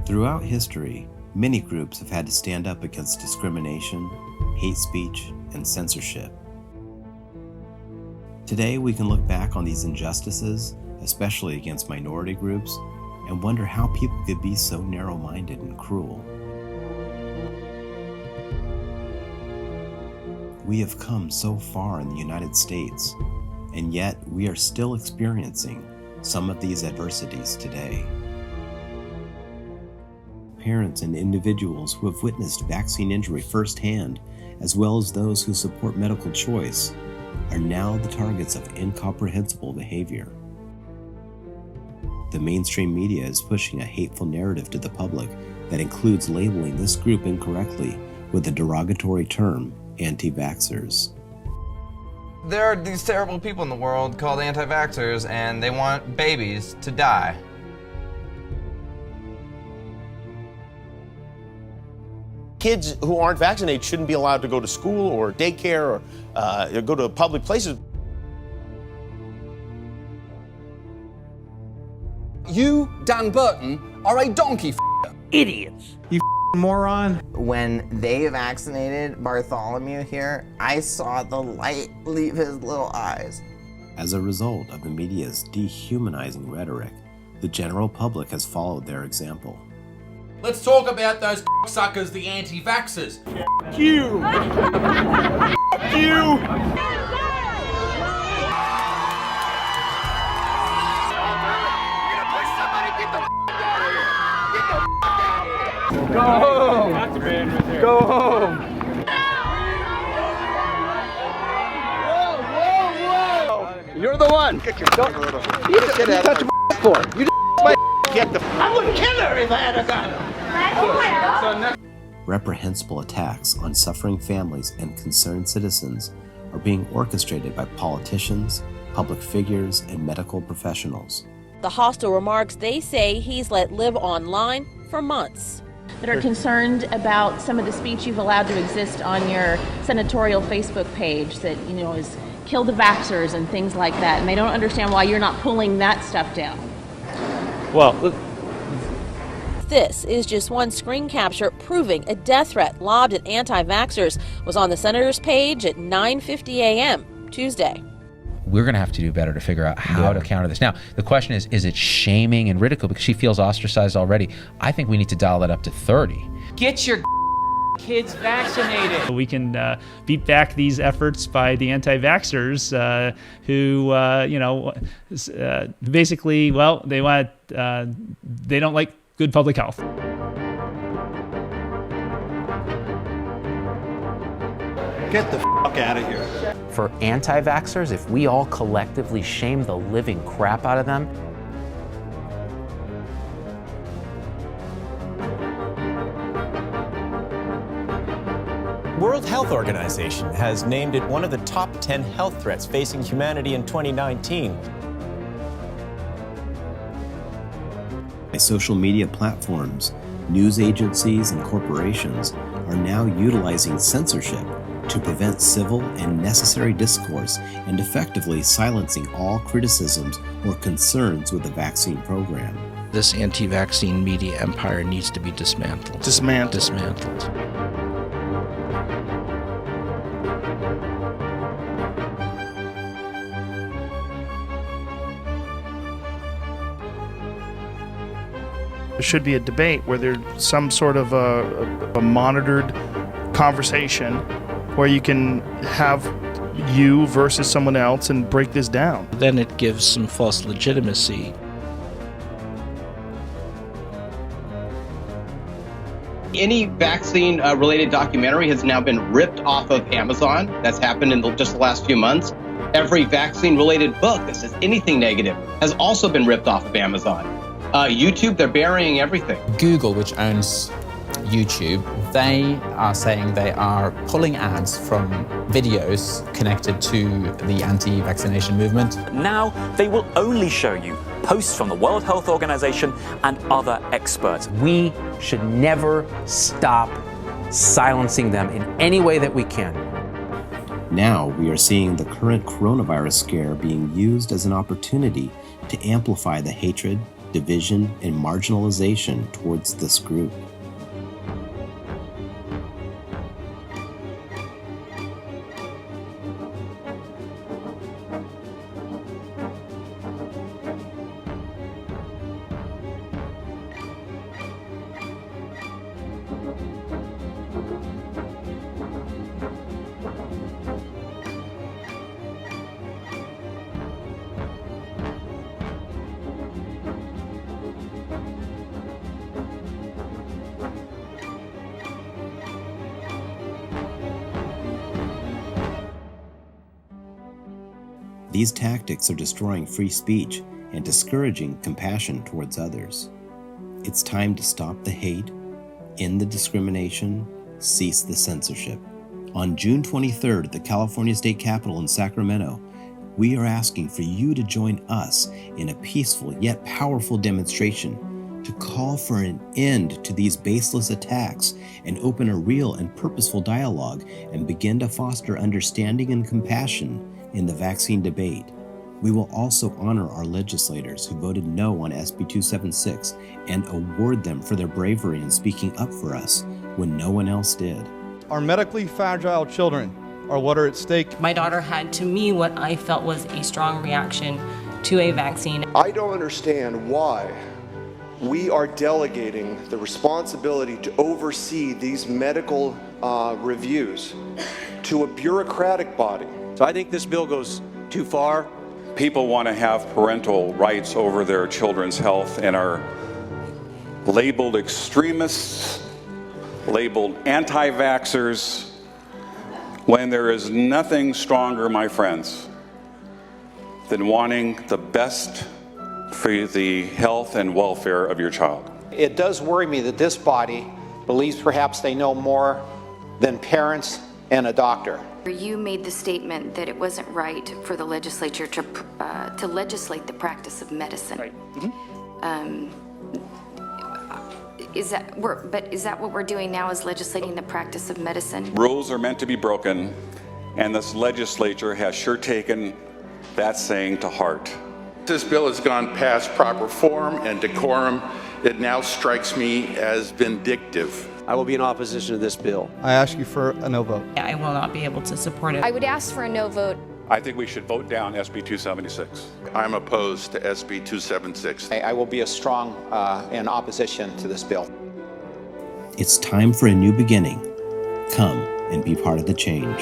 Throughout history, many groups have had to stand up against discrimination, hate speech, and censorship. Today, we can look back on these injustices, especially against minority groups, and wonder how people could be so narrow-minded and cruel. We have come so far in the United States, and yet we are still experiencing some of these adversities today. Parents and individuals who have witnessed vaccine injury firsthand, as well as those who support medical choice, are now the targets of incomprehensible behavior. The mainstream media is pushing a hateful narrative to the public that includes labeling this group incorrectly with the derogatory term anti-vaxxers. There are these terrible people in the world called anti-vaxxers, and they want babies to die. Kids who aren't vaccinated shouldn't be allowed to go to school or daycare or go to public places. You, Dan Burton, are a donkey f***er. Idiots. You moron. When they vaccinated Bartholomew here, I saw the light leave his little eyes. As a result of the media's dehumanizing rhetoric, the general public has followed their example. Let's talk about those suckers, the anti-vaxxers. F*** you! F*** you! Go home! Go home! Whoa! You're the one! Get your finger out of You touch my for? You my Get the I would kill her if I had a gun. Reprehensible attacks on suffering families and concerned citizens are being orchestrated by politicians, public figures, and medical professionals. The hostile remarks they say he's let live online for months. That are concerned about some of the speech you've allowed to exist on your senatorial Facebook page that, is kill the vaxxers and things like that. And they don't understand why you're not pulling that stuff down. Well, This is just one screen capture proving a death threat lobbed at anti-vaxxers was on the senator's page at 9:50 a.m. Tuesday. We're going to have to do better to figure out how to counter this. Now, the question is it shaming and ridicule because she feels ostracized already? I think we need to dial that up to 30. get your kids vaccinated. We can beat back these efforts by the anti-vaxxers who, basically, they don't like good public health. Get the fuck out of here. For anti-vaxxers, if we all collectively shame the living crap out of them, World Health Organization has named it one of the top 10 health threats facing humanity in 2019. Social media platforms, news agencies, and corporations are now utilizing censorship to prevent civil and necessary discourse and effectively silencing all criticisms or concerns with the vaccine program. This anti-vaccine media empire needs to be dismantled. Dismantled. There should be a debate where there's some sort of a monitored conversation where you can have you versus someone else and break this down. Then it gives some false legitimacy. Any vaccine-related documentary has now been ripped off of Amazon. That's happened in just the last few months. Every vaccine-related book that says anything negative has also been ripped off of Amazon. YouTube, they're burying everything. Google, which owns YouTube, they are saying they are pulling ads from videos connected to the anti-vaccination movement. Now they will only show you posts from the World Health Organization and other experts. We should never stop silencing them in any way that we can. Now we are seeing the current coronavirus scare being used as an opportunity to amplify the hatred, division, and marginalization towards this group. These tactics are destroying free speech and discouraging compassion towards others. It's time to stop the hate, end the discrimination, cease the censorship. On June 23rd at the California State Capitol in Sacramento, we are asking for you to join us in a peaceful yet powerful demonstration to call for an end to these baseless attacks and open a real and purposeful dialogue and begin to foster understanding and compassion in the vaccine debate. We will also honor our legislators who voted no on SB 276 and award them for their bravery in speaking up for us when no one else did. Our medically fragile children are what are at stake. My daughter had, to me, what I felt was a strong reaction to a vaccine. I don't understand why we are delegating the responsibility to oversee these medical reviews to a bureaucratic body. So I think this bill goes too far. People want to have parental rights over their children's health and are labeled extremists, labeled anti-vaxxers, when there is nothing stronger, my friends, than wanting the best for the health and welfare of your child. It does worry me that this body believes perhaps they know more than parents and a doctor. You made the statement that it wasn't right for the legislature to legislate the practice of medicine. Right. Is that what we're doing now, is legislating the practice of medicine? Rules are meant to be broken, and this legislature has sure taken that saying to heart. This bill has gone past proper form and decorum. It now strikes me as vindictive. I will be in opposition to this bill. I ask you for a no vote. I will not be able to support it. I would ask for a no vote. I think we should vote down SB 276. I'm opposed to SB 276. I will be a strong in opposition to this bill. It's time for a new beginning. Come and be part of the change.